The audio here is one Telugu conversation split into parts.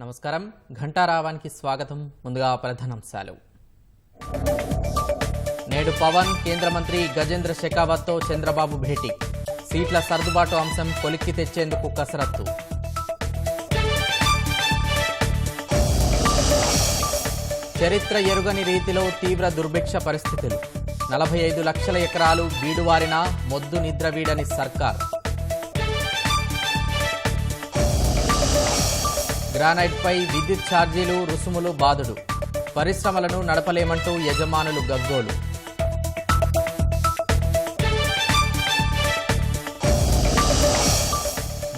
నమస్కారం ఘంటారావానికి స్వాగతం. ముందుగా ప్రధానాంశాలు. నేడు పవన్ కేంద్ర మంత్రి గజేంద్ర షెకావత్తో చంద్రబాబు భేటీ. సీట్ల సర్దుబాటు అంశం కొలిక్కి తెచ్చేందుకు కసరత్తు. చరిత్ర ఎరుగని రీతిలో తీవ్ర దుర్భిక్ష పరిస్థితులు. 45 లక్షల ఎకరాలు బీడువారిన మొద్దు నిద్ర వీడని సర్కార్. గ్రానైట్పై విద్యుత్ ఛార్జీలు రుసుములు బాదుడు. పరిశ్రమలను నడపలేమంటూ యజమానులు గగ్గోలు.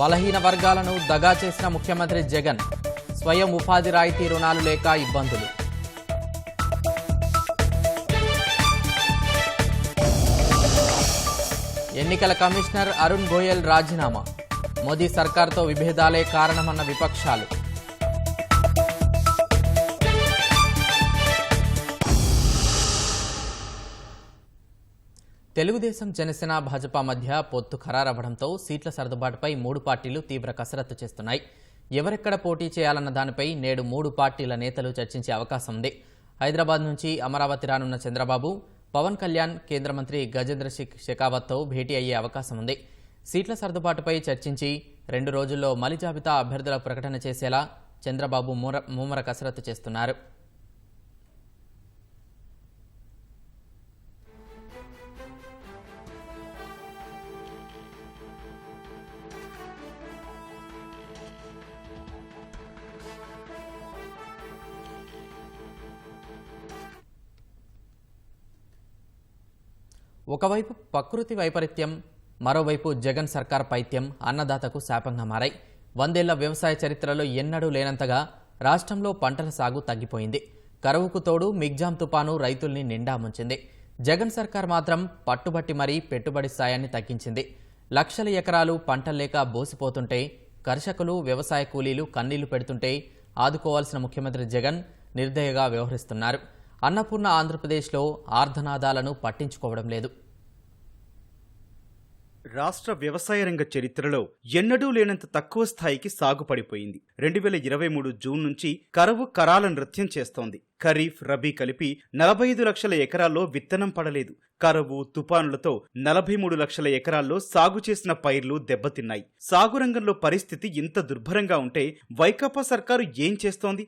బలహీన వర్గాలను దగా చేసిన ముఖ్యమంత్రి జగన్. స్వయం ఉపాధి రాయితీ రుణాలు లేక ఇబ్బందులు. ఎన్నికల కమిషనర్ అరుణ్ గోయల్ రాజీనామా. మోదీ సర్కార్తో విభేదాలే కారణమన్న విపక్షాలు. తెలుగుదేశం, జనసేన, భాజపా మధ్య పొత్తు ఖరారవ్వడంతో సీట్ల సర్దుబాటుపై 3 పార్టీలు తీవ్ర కసరత్తు చేస్తున్నాయి. ఎవరెక్కడ పోటీ చేయాలన్న దానిపై నేడు 3 పార్టీల నేతలు చర్చించే అవకాశం ఉంది. హైదరాబాద్ నుంచి అమరావతి రానున్న చంద్రబాబు, పవన్ కళ్యాణ్ కేంద్ర మంత్రి గజేంద్ర షెకావత్తో భేటీ అయ్యే అవకాశం ఉంది. సీట్ల సర్దుబాటుపై చర్చించి 2 రోజుల్లో మలి జాబితా అభ్యర్థుల ప్రకటన చేసేలా చంద్రబాబు ముమ్మర కసరత్తు చేస్తున్నారు. ఒకవైపు ప్రకృతి వైపరీత్యం, మరోవైపు జగన్ సర్కార్ పైత్యం అన్నదాతకు శాపంగా మారాయి. 100 ఏళ్ల వ్యవసాయ చరిత్రలో ఎన్నడూ లేనంతగా రాష్ట్రంలో పంటల సాగు తగ్గిపోయింది. కరువుకు తోడు మిగ్జాం తుపాను రైతుల్ని నిండా ముంచింది. జగన్ సర్కార్ మాత్రం పట్టుబట్టి మరీ పెట్టుబడి సాయాన్ని తగ్గించింది. లక్షల ఎకరాలు పంటల్లేక బోసిపోతుంటే, కర్షకులు, వ్యవసాయ కూలీలు కన్నీళ్లు పెడుతుంటే ఆదుకోవాల్సిన ముఖ్యమంత్రి జగన్ నిర్దయగా వ్యవహరిస్తున్నారు. అన్నపూర్ణ ఆంధ్రప్రదేశ్లో ఆర్ధనాదాలను పట్టించుకోవడం లేదు. రాష్ట్ర వ్యవసాయ రంగ చరిత్రలో ఎన్నడూ లేనంత తక్కువ స్థాయికి సాగు పడిపోయింది. 2023 జూన్ నుంచి కరువు కరాల నృత్యం చేస్తోంది. ఖరీఫ్, రబీ కలిపి 45 లక్షల ఎకరాల్లో విత్తనం పడలేదు. కరువు, తుపానులతో 43 లక్షల ఎకరాల్లో సాగు చేసిన పైర్లు దెబ్బతిన్నాయి. సాగు రంగంలో పరిస్థితి ఇంత దుర్భరంగా ఉంటే వైకాపా సర్కారు ఏం చేస్తోంది?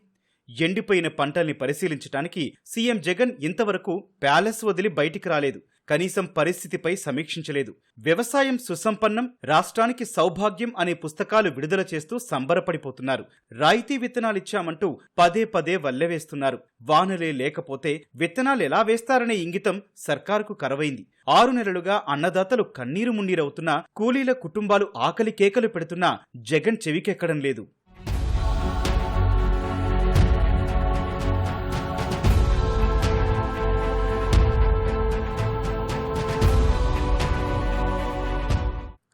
ఎండిపోయిన పంటల్ని పరిశీలించడానికి సీఎం జగన్ ఇంతవరకు ప్యాలెస్ వదిలి బయటికి రాలేదు. కనీసం పరిస్థితిపై సమీక్షించలేదు. వ్యవసాయం సుసంపన్నం, రాష్ట్రానికి సౌభాగ్యం అనే పుస్తకాలు విడుదల చేస్తూ సంబరపడిపోతున్నారు. రాయితీ విత్తనాలిచ్చామంటూ పదే పదే వల్లెవేస్తున్నారు. వానలే లేకపోతే విత్తనాలు ఎలా వేస్తారనే ఇంగితం సర్కారుకు కరవైంది. 6 నెలలుగా అన్నదాతలు కన్నీరు మున్నీరవుతున్నా, కూలీల కుటుంబాలు ఆకలి కేకలు పెడుతున్నా జగన్ చెవికెక్కడం లేదు.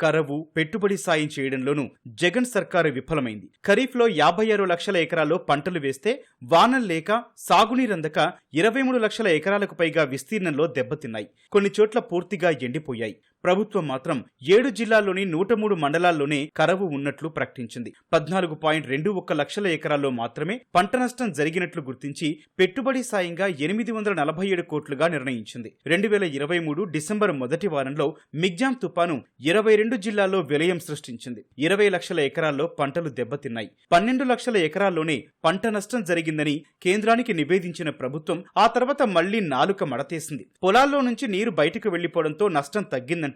కరువు, పెట్టుబడి సాయం చేయడంలోనూ జగన్ సర్కారు విఫలమైంది. ఖరీఫ్లో 56 లక్షల ఎకరాల్లో పంటలు వేస్తే వానలు లేక, సాగునీరందక 23 లక్షల ఎకరాలకు పైగా విస్తీర్ణంలో దెబ్బతిన్నాయి. కొన్ని చోట్ల పూర్తిగా ఎండిపోయాయి. ప్రభుత్వం మాత్రం 7 జిల్లాల్లోని 103 మండలాల్లోనే కరువు ఉన్నట్లు ప్రకటించింది. 14.21 లక్షల ఎకరాల్లో మాత్రమే పంట నష్టం జరిగినట్లు గుర్తించి పెట్టుబడి సాయంగా 847 కోట్లుగా నిర్ణయించింది. 2023 డిసెంబర్ మొదటి వారంలో మిగ్జాం తుపాను 22 జిల్లాల్లో విలయం సృష్టించింది. 20 లక్షల ఎకరాల్లో పంటలు దెబ్బతిన్నాయి. 12 లక్షల ఎకరాల్లోనే పంట నష్టం జరిగిందని కేంద్రానికి నివేదించిన ప్రభుత్వం ఆ తర్వాత మళ్లీ నాలుక మడతేసింది. పొలాల్లో నుంచి నీరు బయటకు వెళ్లిపోవడంతో నష్టం తగ్గిందంటూ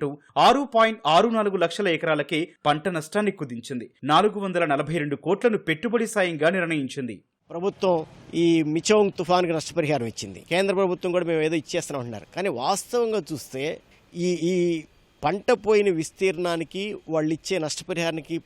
6.64 లక్షల ఎకరాలకే పంట నష్టాన్ని కుదించింది. 442 కోట్లను పెట్టుబడి సాయంగా నిర్ణయించింది. ప్రభుత్వం ఈ మిచోంగ్ తుఫాన్కి నష్టపరిహారం ఇచ్చింది. కేంద్ర ప్రభుత్వం కూడా మేము ఏదో ఇచ్చేస్తున్నాం అంటున్నారు. కానీ వాస్తవంగా చూస్తే ఈ పంట పోయిన విస్తీర్ణానికి వాళ్ళు ఇచ్చే నష్టపరిహారానికి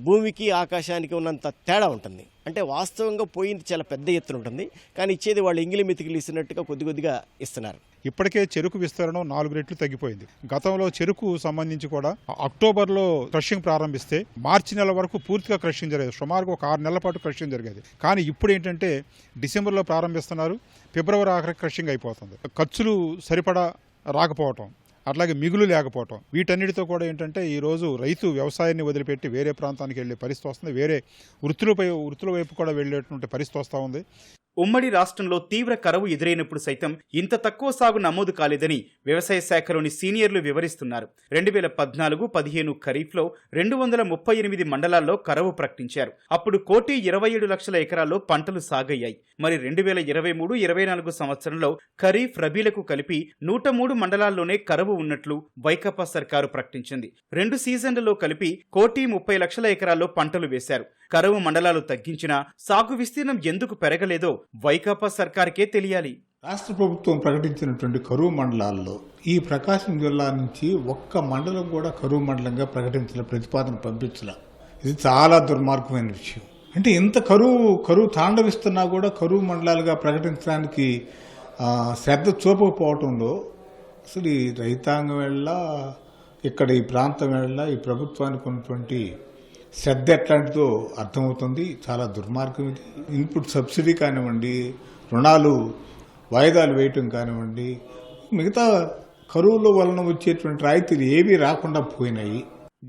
భూమికి ఆకాశానికి ఉన్నంత తేడా ఉంటుంది. అంటే వాస్తవంగా పోయింది చాలా పెద్ద ఎత్తున ఉంటుంది, కానీ ఇచ్చేది వాళ్ళు ఎంగిలి మెతికిలు ఇస్తున్నట్టుగా కొద్దిగా ఇస్తున్నారు. ఇప్పటికే చెరుకు విస్తరణ 4 రెట్లు తగ్గిపోయింది. గతంలో చెరుకు సంబంధించి కూడా అక్టోబర్లో క్రషింగ్ ప్రారంభిస్తే మార్చి నెల వరకు పూర్తిగా క్రషింగ్ జరిగేది. సుమారుగా ఒక 6 నెలల పాటు క్రషింగ్ జరిగేది. కానీ ఇప్పుడు ఏంటంటే డిసెంబర్లో ప్రారంభిస్తున్నారు, ఫిబ్రవరి ఆఖరికి క్రషింగ్ అయిపోతుంది. ఖర్చులు సరిపడా రాకపోవటం, అట్లాగే మిగులు లేకపోవటం, వీటన్నిటితో కూడా ఏంటంటే ఈరోజు రైతు వ్యవసాయాన్ని వదిలిపెట్టి వేరే ప్రాంతానికి వెళ్ళే పరిస్థితి వస్తుంది, వేరే వృత్తుల వైపు కూడా వెళ్ళేటువంటి పరిస్థితి వస్తూ ఉంది. ఉమ్మడి రాష్ట్రంలో తీవ్ర కరువు ఎదురైనప్పుడు సైతం ఇంత తక్కువ సాగు నమోదు కాలేదని వ్యవసాయ శాఖలోని సీనియర్లు వివరిస్తున్నారు. 2014-15 ఖరీఫ్లో 238 మండలాల్లో కరువు ప్రకటించారు. అప్పుడు 1,27,00,000 ఎకరాల్లో పంటలు సాగయ్యాయి. మరి 2023-24 సంవత్సరంలో ఖరీఫ్ రబీలకు కలిపి 103 మండలాల్లోనే కరువు ఉన్నట్లు వైకాపా సర్కారు ప్రకటించింది. 2 సీజన్లలో కలిపి 1,30,00,000 ఎకరాల్లో పంటలు వేశారు. కరువు మండలాలు తగ్గించినా సాగు విస్తీర్ణం ఎందుకు పెరగలేదో వైకాపా సర్కార్కే తెలియాలి. రాష్ట్ర ప్రభుత్వం ప్రకటించినటువంటి కరువు మండలాల్లో ఈ ప్రకాశం జిల్లా నుంచి ఒక్క మండలం కూడా కరువు మండలంగా ప్రకటించిన ప్రతిపాదన పంపించలే. ఇది చాలా దుర్మార్గమైన విషయం. అంటే ఇంత కరువు తాండవిస్తున్నా కూడా కరువు మండలాలుగా ప్రకటించడానికి శ్రద్ధ చూపకపోవటంలో అసలు ఈ రైతాంగం వెళ్ళ ఇక్కడ ఈ ప్రాంతం వెళ్ళ ఈ ప్రభుత్వానికి ఉన్నటువంటి శ్రద్ధ ఎట్లాంటిదో అర్థమవుతుంది. చాలా దుర్మార్గం ఇది. ఇన్పుట్ సబ్సిడీ కానివ్వండి, రుణాలు వాయిదాలు వేయటం కానివ్వండి, మిగతా కరువుల వలన వచ్చేటువంటి రాయితీలు ఏవీ రాకుండా పోయినాయి.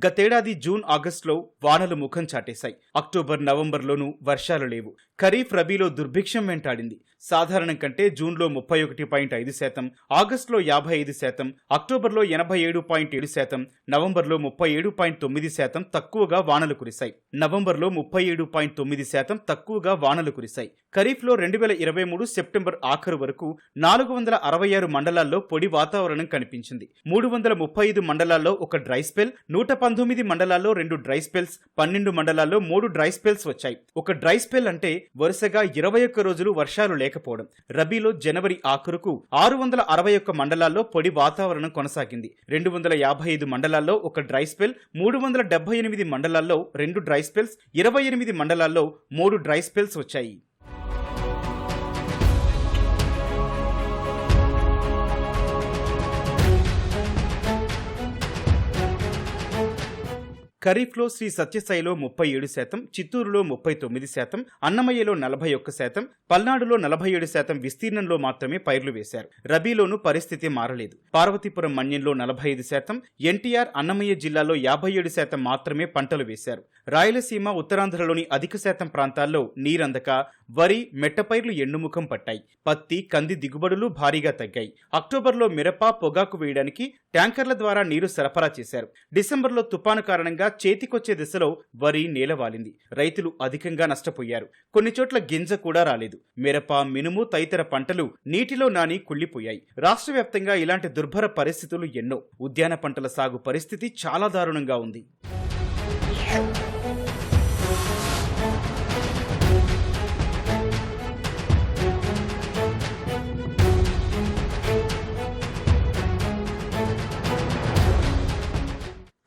గతేడాది జూన్ ఆగస్టులో వానలు ముఖం చాటేశాయి. అక్టోబర్ నవంబర్లోనూ వర్షాలు లేవు. ఖరీఫ్ రబీలో దుర్భిక్షం వెంటాడింది. సాధారణం కంటే జూన్లో 31.5%, ఆగస్టులో 55%, అక్టోబర్లో 87.7%, నవంబర్లో 37.9% తక్కువగా వానలు కురిశాయి. నవంబర్లో 37.9% తక్కువగా వానలు కురిశాయి. ఖరీఫ్లో 2023 సెప్టెంబర్ ఆఖరు వరకు 466 మండలాల్లో పొడి వాతావరణం కనిపించింది. 335 మండలాల్లో ఒక డ్రై స్పెల్, 119 మండలాల్లో 2 డ్రై స్పెల్స్, 12 మండలాల్లో 3 డ్రై స్పెల్స్ వచ్చాయి. ఒక డ్రై స్పెల్ అంటే వరుసగా 21 రోజులు వర్షాలు లేకపోవడం. రబీలో జనవరి ఆఖరుకు 661 మండలాల్లో పొడి వాతావరణం కొనసాగింది. 255 మండలాల్లో ఒక డ్రై స్పెల్, 378 మండలాల్లో 2 డ్రై స్పెల్స్, 28 మండలాల్లో 3 డ్రై స్పెల్స్ వచ్చాయి. ఖరీఫ్లో శ్రీ సత్యసాయిలో 37%, చిత్తూరులో 39%, అన్నమయ్యలో 41%, పల్నాడులో 47% విస్తీర్ణంలో మాత్రమే పైర్లు వేశారు. రబీలోనూ పరిస్థితి మారలేదు. పార్వతీపురం మన్యంలో 45%, ఎన్టీఆర్ అన్నమయ్య జిల్లాలో 57% మాత్రమే పంటలు వేశారు. రాయలసీమ, ఉత్తరాంధ్రలోని అధిక శాతం ప్రాంతాల్లో నీరందక వరి, మెట్టపైర్లు ఎండుముఖం పట్టాయి. పత్తి, కంది దిగుబడులు భారీగా తగ్గాయి. అక్టోబర్లో మిరప, పొగాకు వేయడానికి ట్యాంకర్ల ద్వారా నీరు సరఫరా చేశారు. డిసెంబర్లో తుపాను కారణంగా చేతికొచ్చే దిశలో వరి నేలవాలింది. రైతులు అధికంగా నష్టపోయారు. కొన్ని చోట్ల గింజ కూడా రాలేదు. మిరప, మినుము తదితర పంటలు నీటిలో నాని కుళ్లిపోయాయి. రాష్ట్ర వ్యాప్తంగా ఇలాంటి దుర్భర పరిస్థితులు ఎన్నో. ఉద్యాన పంటల సాగు పరిస్థితి చాలా దారుణంగా ఉంది.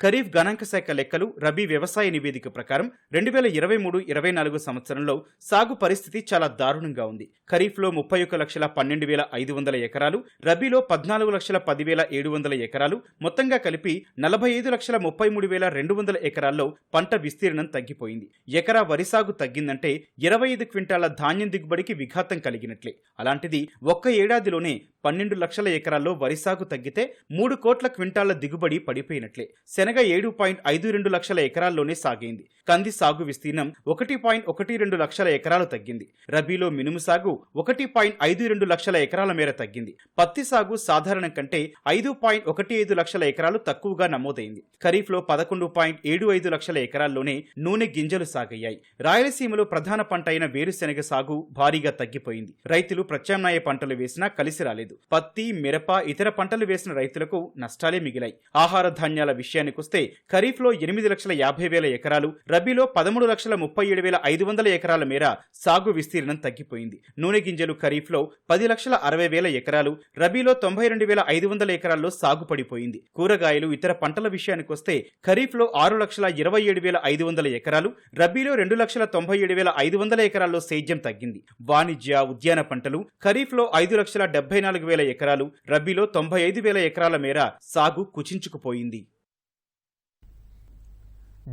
ఖరీఫ్ గణాంక శాఖ లెక్కలు, రబీ వ్యవసాయ నివేదిక ప్రకారం 2023-24 సంవత్సరంలో సాగు పరిస్థితి చాలా దారుణంగా ఉంది. ఖరీఫ్లో 31,12,500 ఎకరాలు, రబీలో 14,10,700 ఎకరాలు, మొత్తంగా కలిపి 45,33,200 ఎకరాల్లో పంట విస్తీర్ణం తగ్గిపోయింది. ఎకరా వరి సాగు తగ్గిందంటే 25 క్వింటాల ధాన్యం దిగుబడికి విఘాతం కలిగినట్లే. అలాంటిది ఒక్క ఏడాదిలోనే 12 లక్షల ఎకరాల్లో వరి సాగు తగ్గితే 3 కోట్ల క్వింటాల దిగుబడి పడిపోయినట్లే. శనగ 7.52 లక్షల ఎకరాల్లోనే సాగైంది. కంది సాగు విస్తీర్ణం 1.12 లక్షల ఎకరాలు తగ్గింది. రబీలో మినుము సాగు 1.52 లక్షల ఎకరాల మేర తగ్గింది. పత్తి సాగు సాధారణం కంటే 5.15 లక్షల ఎకరాలు తక్కువగా నమోదైంది. ఖరీఫ్లో 11.75 లక్షల ఎకరాల్లోనే నూనె గింజలు సాగయ్యాయి. రాయలసీమలో ప్రధాన పంట అయిన వేరుశెనగ సాగు భారీగా తగ్గిపోయింది. రైతులు ప్రత్యామ్నాయ పంటలు వేసినా కలిసి రాలేదు. పత్తి, మిరప, ఇతర పంటలు వేసిన రైతులకు నష్టాలే మిగిలాయి. ఆహార ధాన్యాల విషయానికొస్తే ఖరీఫ్లో 8,50,000 ఎకరాలు, రబీలో 13,37,500 ఎకరాల మేర సాగు విస్తీర్ణం తగ్గిపోయింది. నూనె గింజలు ఖరీఫ్లో 10,60,000 ఎకరాలు, రబీలో 92,500 ఎకరాల్లో సాగు పడిపోయింది. కూరగాయలు, ఇతర పంటల విషయానికొస్తే ఖరీఫ్లో 6,27,500 ఎకరాలు, రబీలో 2,97,500 ఎకరాల్లో సేద్యం తగ్గింది. వాణిజ్య, ఉద్యాన పంటలు ఖరీఫ్లో 5,74,000 ఎకరాలు, రబీలో 95,000 ఎకరాల మేర సాగు కుచించుకుపోయింది.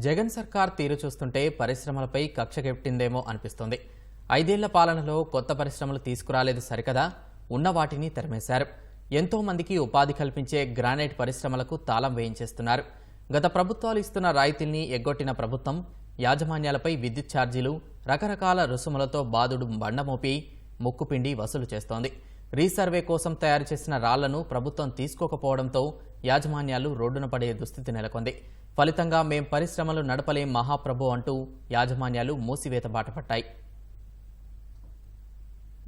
జగన్ సర్కార్ తీరు చూస్తుంటే పరిశ్రమలపై కక్ష కెట్టిందేమో అనిపిస్తోంది. 5 ఏళ్ల పాలనలో కొత్త పరిశ్రమలు తీసుకురాలేదు సరికదా, ఉన్న వాటిని తరిమేశారు. ఎంతో మందికి ఉపాధి కల్పించే గ్రానైట్ పరిశ్రమలకు తాళం వేయించేస్తున్నారు. గత ప్రభుత్వాలు ఇస్తున్న రాయితీల్ని ఎగ్గొట్టిన ప్రభుత్వం యాజమాన్యాలపై విద్యుత్ ఛార్జీలు, రకరకాల రుసుములతో బాదుడు బండమోపి ముక్కుపిండి వసూలు చేస్తోంది. రీసర్వే కోసం తయారు చేసిన రాళ్లను ప్రభుత్వం తీసుకోకపోవడంతో యాజమాన్యాలు రోడ్డున పడే దుస్థితి నెలకొంది. ఫలితంగా మేం పరిశ్రమలు నడపలేం మహాప్రభు అంటూ యాజమాన్యాలు మూసివేత బాటపట్టాయి.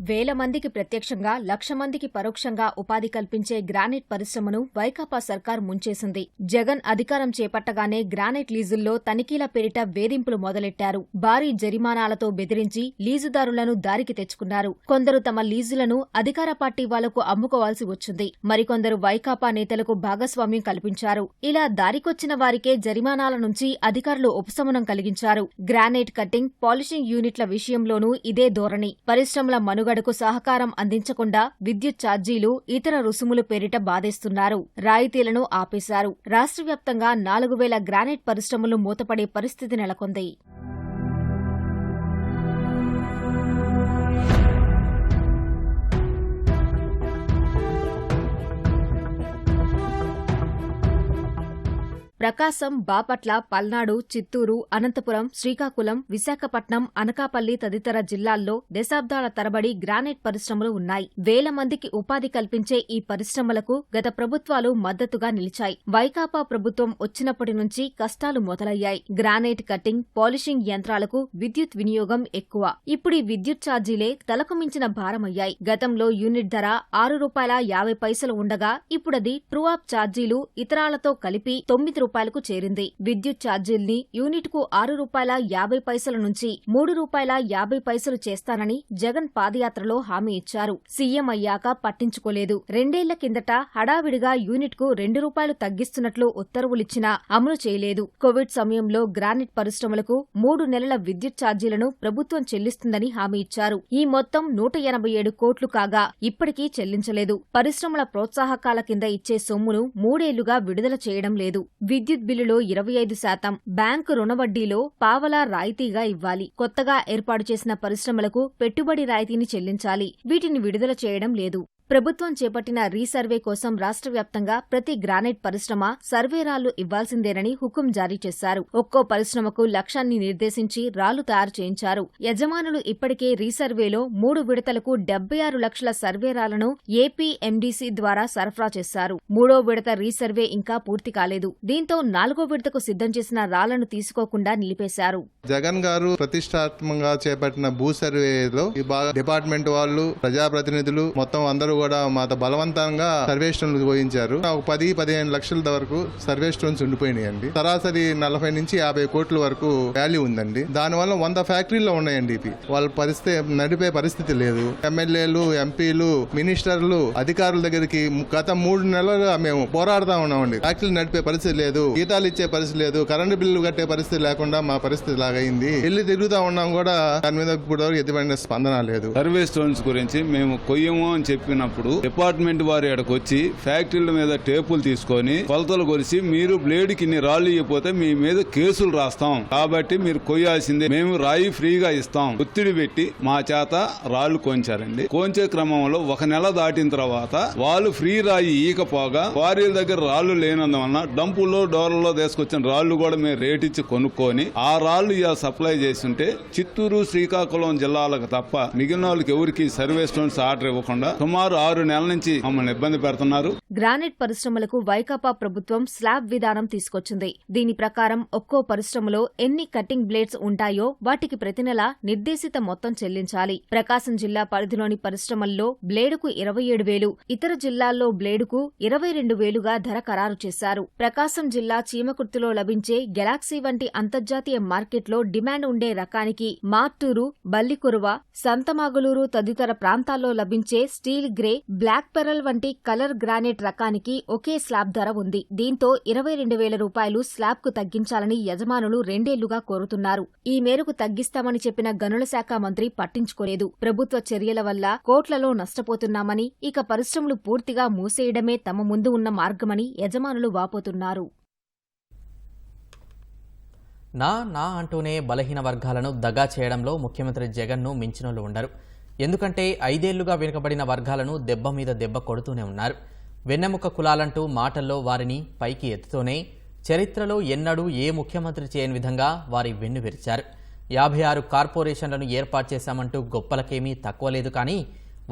వేల మందికి ప్రత్యక్షంగా, లక్ష మందికి పరోక్షంగా ఉపాధి కల్పించే గ్రానైట్ పరిశ్రమను వైకాపా సర్కార్ ముంచేసింది. జగన్ అధికారం చేపట్టగానే గ్రానైట్ లీజుల్లో తనిఖీల పేరిట వేధింపులు మొదలెట్టారు. భారీ జరిమానాలతో బెదిరించి లీజుదారులను దారికి తెచ్చుకున్నారు. కొందరు తమ లీజులను అధికార పార్టీ వాళ్లకు అమ్ముకోవాల్సి వచ్చింది. మరికొందరు వైకాపా నేతలకు భాగస్వామ్యం కల్పించారు. ఇలా దారికొచ్చిన వారికే జరిమానాల నుంచి అధికారులు ఉపశమనం కలిగించారు. గ్రానైట్ కట్టింగ్, పాలిషింగ్ యూనిట్ల విషయంలోనూ ఇదే ధోరణి. పరిశ్రమల మనుగడకు సహకారం అందించకుండా విద్యుత్ ఛార్జీలు, ఇతర రుసుములు పేరిట బాధేస్తున్నారు. రాయితీలను ఆపేశారు. రాష్ట్ర వ్యాప్తంగా 4,000 గ్రానైట్ పరిశ్రమలు మూతపడే పరిస్థితి నెలకొంది. ప్రకాశం, బాపట్ల, పల్నాడు, చిత్తూరు, అనంతపురం, శ్రీకాకుళం, విశాఖపట్నం, అనకాపల్లి తదితర జిల్లాల్లో దశాబ్దాల తరబడి గ్రానైట్ పరిశ్రమలు ఉన్నాయి. వేల మందికి ఉపాధి కల్పించే ఈ పరిశ్రమలకు గత ప్రభుత్వాలు మద్దతుగా నిలిచాయి. వైకాపా ప్రభుత్వం వచ్చినప్పటి నుంచి కష్టాలు మొదలయ్యాయి. గ్రానైట్ కట్టింగ్, పాలిషింగ్ యంత్రాలకు విద్యుత్ వినియోగం ఎక్కువ. ఇప్పుడు ఈ విద్యుత్ ఛార్జీలే తలకు మించిన భారమయ్యాయి. గతంలో యూనిట్ ధర ₹6.50 ఉండగా ఇప్పుడది ట్రూ అప్ ఛార్జీలు, ఇతరాలతో కలిపి ₹9 చేరింది. విద్యుత్ ఛార్జీల్ని యూనిట్ కు ₹6.50 నుంచి ₹3.50 చేస్తానని జగన్ పాదయాత్రలో హామీ ఇచ్చారు. సీఎం అయ్యాక పట్టించుకోలేదు. 2 ఏళ్ల కిందట హడావిడిగా యూనిట్ కు ₹2 తగ్గిస్తున్నట్లు ఉత్తర్వులిచ్చినా అమలు చేయలేదు. కోవిడ్ సమయంలో గ్రానైట్ పరిశ్రమలకు 3 నెలల విద్యుత్ ఛార్జీలను ప్రభుత్వం చెల్లిస్తుందని హామీ ఇచ్చారు. ఈ మొత్తం 187 కోట్లు కాగా ఇప్పటికీ చెల్లించలేదు. పరిశ్రమల ప్రోత్సాహకాల కింద ఇచ్చే సొమ్మును 3 ఏళ్లుగా విడుదల చేయడం లేదు. విద్యుత్ బిల్లులో 25%, బ్యాంకు రుణవడ్డీలో పావలా రాయితీగా ఇవ్వాలి. కొత్తగా ఏర్పాటు చేసిన పరిశ్రమలకు పెట్టుబడి రాయితీని చెల్లించాలి. వీటిని విడుదల చేయడం లేదు. ప్రభుత్వం చేపట్టిన రీసర్వే కోసం రాష్ట్ర వ్యాప్తంగా ప్రతి గ్రానైట్ పరిశ్రమ సర్వే రాళ్లు ఇవ్వాల్సిందేనని హుకుం జారీ చేశారు. ఒక్కో పరిశ్రమకు లక్ష్యాన్ని నిర్దేశించి రాళ్లు తయారు చేయించారు. యజమానులు ఇప్పటికే రీసర్వేలో 3 విడతలకు 76 లక్షల సర్వే రాళ్లను ఏపీఎండీసీ ద్వారా సరఫరా చేశారు. 3వ విడత రీసర్వే ఇంకా పూర్తి కాలేదు. దీంతో 4వ విడతకు సిద్ధం చేసిన రాళ్లను తీసుకోకుండా నిలిపేశారు. జగన్ గారు ప్రతిష్టాత్మకంగా చేపట్టిన భూ సర్వేలో డిపార్ట్మెంట్ వాళ్ళు, ప్రజాప్రతినిధులు మొత్తం అందరూ కూడా మాతో బలవంతంగా సర్వే స్టోన్లు పోయించారు. ఒక 10-15 లక్షల వరకు సర్వే స్టోన్స్ ఉండిపోయినాయండి. సరాసరి 40 నుంచి 50 కోట్ల వరకు వాల్యూ ఉందండి. దానివల్ల 100 ఫ్యాక్టరీలో ఉన్నాయండి. వాళ్ళ పరిస్థితి నడిపే పరిస్థితి లేదు. ఎమ్మెల్యేలు, ఎంపీలు, మినిస్టర్లు, అధికారుల దగ్గరికి గత 3 నెలలుగా మేము పోరాడుతా ఉన్నామండి. ఫ్యాక్టరీలు నడిపే పరిస్థితి లేదు, జీతాలు ఇచ్చే పరిస్థితి లేదు, కరెంటు బిల్లు కట్టే పరిస్థితి లేకుండా మా పరిస్థితి లాగైంది. వెళ్ళి తిరుగుతా ఉన్నాం కూడా దాని మీద ఇప్పుడు ఎటువంటి స్పందన లేదు. సర్వే స్టోన్స్ గురించి మేము కొయ్యము అని చెప్పినప్పుడు డిపార్ట్మెంట్ వారు ఇక్కడికి వచ్చి ఫ్యాక్టరీల మీద టేపులు తీసుకొని కొలతలు కొలిసి మీరు బ్లేడ్ కి రాళ్లు ఇవ్వకపోతే మీ మీద కేసులు రాస్తాం, కాబట్టి మీరు కొయ్యాల్సిందే, మేము రాయి ఫ్రీగా ఇస్తాం, ఒత్తిడి పెట్టి మా చేత రాళ్లు కొంచారండి. కొంచే క్రమంలో 1 నెల దాటిన తర్వాత వాళ్ళు ఫ్రీ రాయి ఈకపోగా క్వారీల దగ్గర రాళ్లు లేనందువలన డంపుల్లో డోర్లలో తీసుకొచ్చిన రాళ్లు కూడా మేము రేట్ ఇచ్చి కొనుక్కొని ఆ రాళ్లు ఇలా సప్లై చేస్తుంటే చిత్తూరు, శ్రీకాకుళం జిల్లాలకు తప్ప మిగిలిన వాళ్ళకి ఎవరికి సర్వే స్టోన్స్ ఆర్డర్ ఇవ్వకుండా సుమారు 6 నెలల నుంచి మమ్మల్ని ఇబ్బంది పెడుతున్నారు. గ్రానైట్ పరిశ్రమలకు వైకాపా ప్రభుత్వం స్లాబ్ విధానం తీసుకొచ్చింది. దీని ప్రకారం ఒక్కో పరిశ్రమలో ఎన్ని కట్టింగ్ బ్లేడ్స్ ఉంటాయో వాటికి ప్రతి నెల నిర్దేశిత మొత్తం చెల్లించాలి. ప్రకాశం జిల్లా పరిధిలోని పరిశ్రమల్లో బ్లేడుకు 27,000, ఇతర జిల్లాల్లో బ్లేడుకు 22,000గా ధర ఖరారు చేశారు. ప్రకాశం జిల్లా చీమకుర్తిలో లభించే గెలాక్సీ వంటి అంతర్జాతీయ మార్కెట్లో డిమాండ్ ఉండే రకానికి మార్టూరు, బల్లికురువ, సంతమాగులూరు తదితర ప్రాంతాల్లో లభించే స్టీల్ గ్రే, బ్లాక్ పెరల్ వంటి కలర్ గ్రానైట్ రకానికి ఒకే స్లాబ్ ధర ఉంది. దీంతో ₹22,000 స్లాబ్ కు తగ్గించాలని యజమానులు 2 ఏళ్లుగా కోరుతున్నారు. ఈ మేరకు తగ్గిస్తామని చెప్పిన గనుల శాఖ మంత్రి పట్టించుకోలేదు. ప్రభుత్వ చర్యల వల్ల కోట్లలో నష్టపోతున్నామని, ఇక పరిశ్రమలు పూర్తిగా మూసేయడమే తమ ముందు ఉన్న మార్గమని యజమానులు వాపోతున్నారు. నా అంటూనే బలహీన వర్గాలను దగా చేయడంలో ముఖ్యమంత్రి జగన్ను మించినోళ్లు ఉండరు. ఎందుకంటే 5 ఏళ్లుగా వెనుకబడిన వర్గాలను దెబ్బ మీద దెబ్బ కొడుతూనే ఉన్నారు. వెన్నెముక కులాలంటూ మాటల్లో వారిని పైకి ఎత్తుతూనే చరిత్రలో ఎన్నడూ ఏ ముఖ్యమంత్రి చేయని విధంగా వారి వెన్ను విరిచారు. 56 కార్పొరేషన్లను ఏర్పాటు చేశామంటూ గొప్పలకేమీ తక్కువ లేదు. కానీ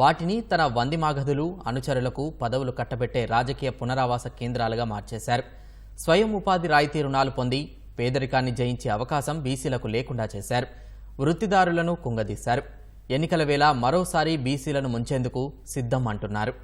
వాటిని తన వందిమాగధులు అనుచరులకు పదవులు కట్టబెట్టే రాజకీయ పునరావాస కేంద్రాలుగా మార్చేశారు. స్వయం ఉపాధి రాయితీ రుణాలు పొంది పేదరికాన్ని జయించే అవకాశం బీసీలకు లేకుండా చేశారు. వృత్తిదారులను కుంగదీశారు. ఎన్నికల వేళ మరోసారి బీసీలను ముంచేందుకు సిద్ధం అంటున్నారు.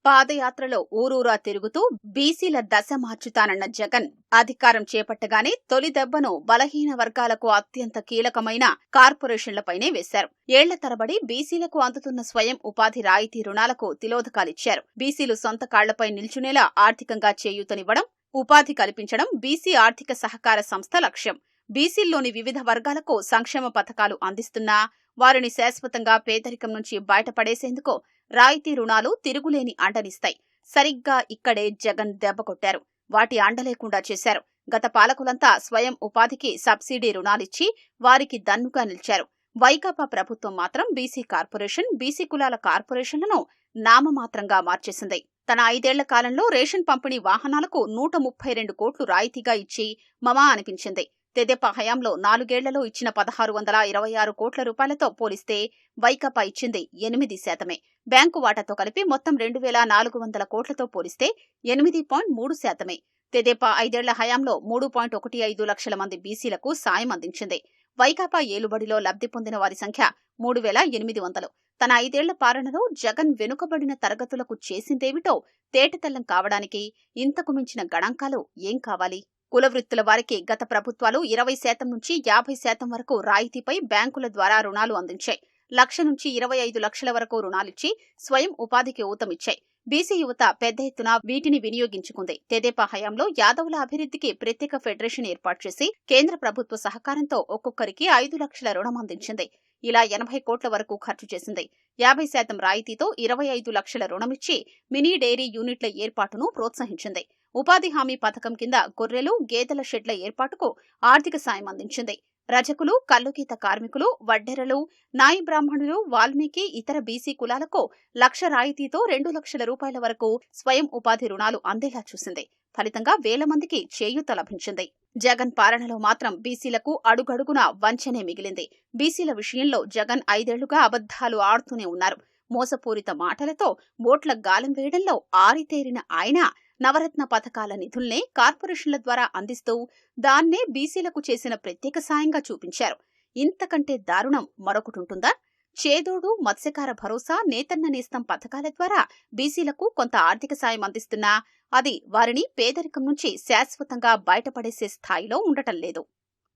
పాదయాత్రలో ఊరూరా తిరుగుతూ బీసీల దశ మార్చుతానన్న జగన్ అధికారం చేపట్టగానే తొలి దెబ్బను బలహీన వర్గాలకు అత్యంత కీలకమైన కార్పొరేషన్లపైనే వేశారు. ఏళ్ల తరబడి బీసీలకు అందుతున్న స్వయం ఉపాధి రాయితీ రుణాలకు తిలోదకాలిచ్చారు. బీసీలు సొంత కాళ్లపై నిల్చునేలా ఆర్థికంగా చేయూతనివ్వడం, ఉపాధి కల్పించడం బీసీ ఆర్థిక సహకార సంస్థ లక్ష్యం. బీసీల్లోని వివిధ వర్గాలకు సంక్షేమ పథకాలు అందిస్తున్నా వారిని శాశ్వతంగా పేదరికం నుంచి బయటపడేసేందుకు రాయితీ రుణాలు తిరుగులేని అండనిస్తాయి. సరిగ్గా ఇక్కడే జగన్ దెబ్బ కొట్టారు. వాటి అండలేకుండా చేశారు. గత పాలకులంతా స్వయం ఉపాధికి సబ్సిడీ రుణాలిచ్చి వారికి దన్నుగా నిలిచారు. వైకాపా ప్రభుత్వం మాత్రం బీసీ కార్పొరేషన్, బీసీ కులాల కార్పొరేషన్లను నామమాత్రంగా మార్చేసింది. తన 5 ఏళ్ల కాలంలో రేషన్ పంపిణీ వాహనాలకు 132 కోట్లు రాయితీగా ఇచ్చి మమా అనిపించింది. తెదేపా హయాంలో 4 ఏళ్లలో ఇచ్చిన 1626 కోట్ల రూపాయలతో పోలిస్తే వైకాపా ఇచ్చింది 8%. బ్యాంకు వాటాతో కలిపి మొత్తం 2400 కోట్లతో పోలిస్తే 8.3%. తెదేపా 5 ఏళ్ల హయాంలో 3.15 లక్షల మంది బీసీలకు సాయం అందించింది. వైకాపా ఏలుబడిలో లబ్ధి పొందిన వారి సంఖ్య 3800. తన 5 ఏళ్ల పాలనలో జగన్ వెనుకబడిన తరగతులకు చేసిందేమిటో తేటతెల్లం కావడానికి ఇంతకు మించిన గణాంకాలు ఏం కావాలి? కుల వృత్తుల వారికి గత ప్రభుత్వాలు 20% నుంచి 50% వరకు రాయితీపై బ్యాంకుల ద్వారా రుణాలు అందించాయి. 1,00,000 నుంచి 25 లక్షల వరకు రుణాలిచ్చి స్వయం ఉపాధికి ఊతమిచ్చాయి. బీసీ యువత పెద్ద ఎత్తున వీటిని వినియోగించుకుంది. తెదేపా హయాంలో యాదవుల అభివృద్ధికి ప్రత్యేక ఫెడరేషన్ ఏర్పాటు చేసి కేంద్ర ప్రభుత్వ సహకారంతో ఒక్కొక్కరికి 5 లక్షల రుణం అందించింది. ఇలా 80 కోట్ల వరకు ఖర్చు చేసింది. 50% రాయితీతో 25 లక్షల రుణమిచ్చి మినీ డైరీ యూనిట్ల ఏర్పాటును ప్రోత్సహించింది. ఉపాధి హామీ పథకం కింద గొర్రెలు, గేదెల షెడ్ల ఏర్పాటుకు ఆర్థిక సాయం అందించింది. రజకులు, కల్లుగీత కార్మికులు, వడ్డెరలు, నాయి బ్రాహ్మణులు, వాల్మీకి, ఇతర బీసీ కులాలకు 1,00,000 రాయితీతో 2 లక్షల రూపాయల వరకు స్వయం ఉపాధి రుణాలు అందేలా చూసింది. ఫలితంగా వేల మందికి చేయూత లభించింది. జగన్ పాలనలో మాత్రం బీసీలకు అడుగడుగునా వంచనే మిగిలింది. బీసీల విషయంలో జగన్ 5 ఏళ్లుగా అబద్ధాలు ఆడుతూనే ఉన్నారు. మోసపూరిత మాటలతో ఓట్ల గాలం వేయడంలో ఆరితేరిన ఆయన నవరత్న పథకాల నిధుల్నే కార్పొరేషన్ల ద్వారా అందిస్తూ దాన్నే బీసీలకు చేసిన ప్రత్యేక సాయంగా చూపించారు. ఇంతకంటే దారుణం మరొకటుంటుందా? చేదోడు, మత్స్యకార భరోసా, నేతన్న నేస్తం పథకాల ద్వారా బీసీలకు కొంత ఆర్థిక సాయం అందిస్తున్నా అది వారిని పేదరికం నుంచి శాశ్వతంగా బయటపడేసే స్థాయిలో ఉండటం లేదు.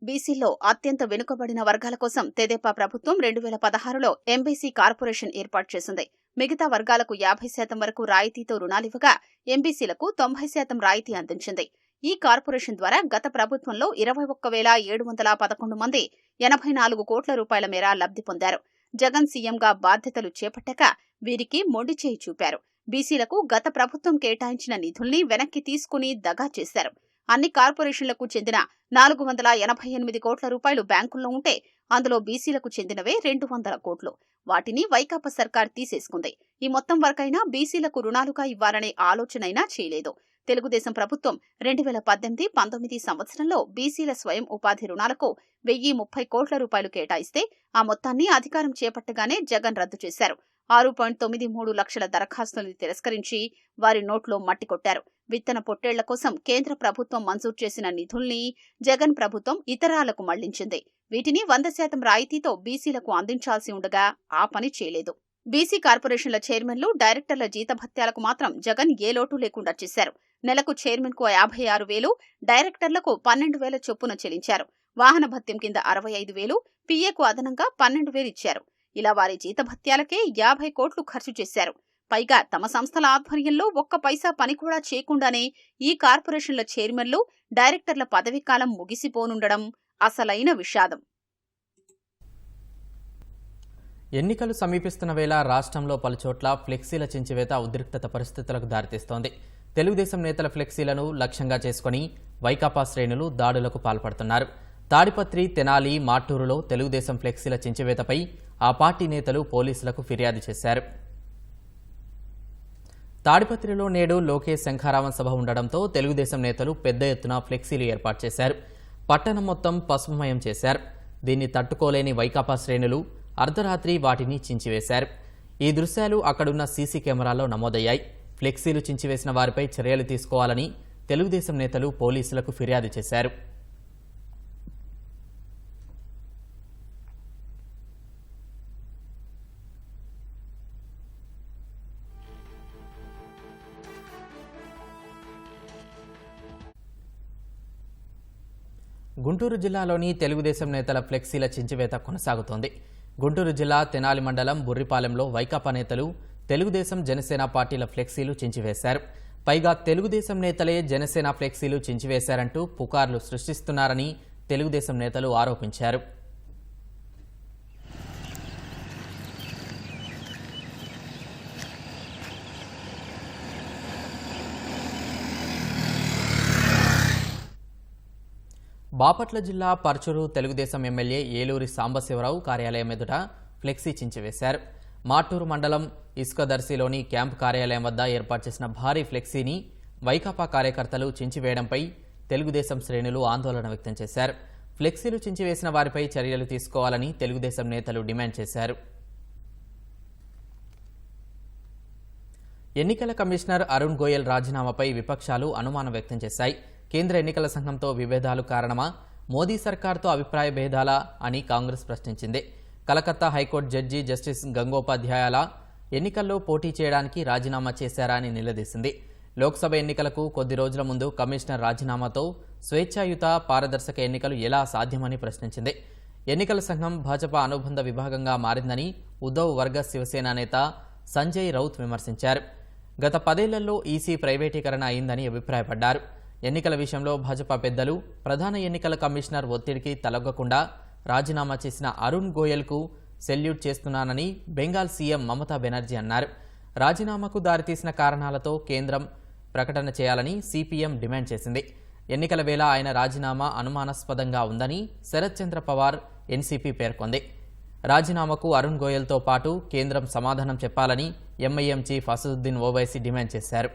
బీసీల్లో అత్యంత వెనుకబడిన వర్గాల కోసం తెదేపా ప్రభుత్వం 2016లో ఎంబీసీ కార్పొరేషన్ ఏర్పాటు చేసింది. మిగతా వర్గాలకు 50% వరకు రాయితీతో రుణాలివ్వగా ఎంబీసీలకు 90% రాయితీ అందించింది. ఈ కార్పొరేషన్ ద్వారా గత ప్రభుత్వంలో 21,711 మంది 84 కోట్ల రూపాయల మేర లబ్ధి పొందారు. జగన్ సీఎంగా బాధ్యతలు చేపట్టాక వీరికి మొండి చేయి చూపారు. బీసీలకు గత ప్రభుత్వం కేటాయించిన నిధుల్ని వెనక్కి తీసుకుని దగా చేశారు. అన్ని కార్పొరేషన్లకు చెందిన 488 కోట్ల రూపాయలు బ్యాంకుల్లో ఉంటే అందులో బీసీలకు చెందినవే 200 కోట్లు. వాటిని వైకాపా సర్కార్ తీసేసుకుంది. ఈ మొత్తం వరకైనా బీసీలకు రుణాలుగా ఇవ్వాలనే ఆలోచనైనా చేయలేదు. తెలుగుదేశం ప్రభుత్వం 2018-19 సంవత్సరంలో బీసీల స్వయం ఉపాధి రుణాలకు 1,030 కోట్ల రూపాయలు కేటాయిస్తే ఆ మొత్తాన్ని అధికారం చేపట్టగానే జగన్ రద్దు చేశారు. 6.93 లక్షల దరఖాస్తులను తిరస్కరించి వారి నోట్లో మట్టి కొట్టారు. విత్తన పొట్టేళ్ల కోసం కేంద్ర ప్రభుత్వం మంజూరు చేసిన నిధుల్ని జగన్ ప్రభుత్వం ఇతరాలకు మళ్లించింది. వీటిని 100% రాయితీతో బీసీలకు అందించాల్సి ఉండగా ఆ పని చేయలేదు. బీసీ కార్పొరేషన్ల చైర్మన్లు, డైరెక్టర్ల జీతభత్యాలకు మాత్రం జగన్ ఏ లోటు లేకుండా చేశారు. నెలకు చైర్మన్కు 56,000, డైరెక్టర్లకు 12,000 చొప్పున చెల్లించారు. వాహన భత్యం కింద 65,000, పీఏకు అదనంగా 12,000 ఇచ్చారు. ఇలా వారి జీతభత్యాలకే 50 కోట్లు ఖర్చు చేశారు. పైగా తమ సంస్థల ఆధ్వర్యంలో ఒక్క పైసా పని కూడా చేయకుండానే ఈ కార్పొరేషన్ల చైర్మన్లు, డైరెక్టర్ల పదవీకాలం ముగిసిపోనుండడం అసలైన విషాదం. ఎన్నికలు సమీపిస్తున్న వేళ రాష్ట్రంలో పలుచోట్ల ఫ్లెక్సీల చించివేత ఉద్రిక్తత పరిస్థితులకు దారితీస్తోంది. తెలుగుదేశం నేతల ఫ్లెక్సీలను లక్ష్యంగా చేసుకుని వైకాపా శ్రేణులు దాడులకు పాల్పడుతున్నారు. తాడిపత్రి, తెనాలి, మాట్టూరులో తెలుగుదేశం ఫ్లెక్సీల చించివేతపై ఆ పార్టీ నేతలు పోలీసులకు ఫిర్యాదు చేశారు. తాడిపత్రిలో నేడు లోకేష్ శంఖారావం సభ ఉండడంతో తెలుగుదేశం నేతలు పెద్ద ఎత్తున ఫ్లెక్సీలు ఏర్పాటు చేశారు. పట్టణం మొత్తం పసుపుమయం చేశారు. దీన్ని తట్టుకోలేని వైకాపా శ్రేణులు అర్ధరాత్రి వాటిని చించివేశారు. ఈ దృశ్యాలు అక్కడున్న సీసీ కెమెరాల్లో నమోదయ్యాయి. ఫ్లెక్సీలు చించివేసిన వారిపై చర్యలు తీసుకోవాలని తెలుగుదేశం నేతలు పోలీసులకు ఫిర్యాదు చేశారు. గుంటూరు జిల్లాలోని తెలుగుదేశం నేతల ఫ్లెక్సీల చించివేత కొనసాగుతోంది. గుంటూరు జిల్లా తెనాలి మండలం బుర్రిపాలెంలో వైకాపా నేతలు తెలుగుదేశం జనసేన పార్టీల ఫ్లెక్సీలు చించివేశారు. పైగా తెలుగుదేశం నేతలే జనసేన ఫ్లెక్సీలు చించివేశారంటూ పుకార్లు సృష్టిస్తున్నారని తెలుగుదేశం నేతలు ఆరోపించారు. బాపట్ల జిల్లా పర్చూరు తెలుగుదేశం ఎమ్మెల్యే ఏలూరి సాంబశివరావు కార్యాలయం ఎదుట ఫ్లెక్సీ చించివేశారు. మాటూరు మండలం ఇసుకదర్శిలోని క్యాంపు కార్యాలయం వద్ద ఏర్పాటు చేసిన భారీ ఫ్లెక్సీని వైకాపా కార్యకర్తలు చించివేయడంపై తెలుగుదేశం శ్రేణులు ఆందోళన వ్యక్తం చేశారు. ఫ్లెక్సీలు చించివేసిన వారిపై చర్యలు తీసుకోవాలని తెలుగుదేశం నేతలు డిమాండ్ చేశారు. ఎన్నికల కమిషనర్ అరుణ్ గోయల్ రాజీనామాపై విపక్షాలు అనుమానం వ్యక్తం చేశాయి. కేంద్ర ఎన్నికల సంఘంతో విభేదాలు కారణమా, మోదీ సర్కార్తో అభిప్రాయ భేదాలా అని కాంగ్రెస్ ప్రశ్నించింది. Calcutta high court judge justice Gangopadhyay ఎన్నికల్లో పోటీ చేయడానికి రాజీనామా చేశారా అని నిలదీసింది. లోక్సభ ఎన్నికలకు కొద్ది రోజుల ముందు కమిషనర్ రాజీనామాతో స్వేచ్ఛాయుత పారదర్శక ఎన్నికలు ఎలా సాధ్యమని ప్రశ్నించింది. ఎన్నికల సంఘం భాజపా అనుబంధ విభాగంగా మారిందని ఉద్ధవ్ వర్గ శివసేన నేత సంజయ్ రౌత్ విమర్శించారు. గత 10 ఏళ్లలో ఈసీ ప్రైవేటీకరణ అయిందని అభిప్రాయపడ్డారు. ఎన్నికల విషయంలో భాజపా పెద్దలు ప్రధాన ఎన్నికల కమిషనర్ ఒత్తిడికి తలొగ్గకుండా రాజీనామా చేసిన అరుణ్ గోయల్కు సెల్యూట్ చేస్తున్నానని బెంగాల్ సీఎం మమతా బెనర్జీ అన్నారు. రాజీనామాకు దారితీసిన కారణాలతో కేంద్రం ప్రకటన చేయాలని సిపిఎం డిమాండ్ చేసింది. ఎన్నికల వేళ ఆయన రాజీనామా అనుమానాస్పదంగా ఉందని శరత్ చంద్ర పవార్ ఎన్సీపీ పేర్కొంది. రాజీనామాకు అరుణ్ గోయల్తో పాటు కేంద్రం సమాధానం చెప్పాలని MIM chief Asaduddin Owaisi demand చేశారు.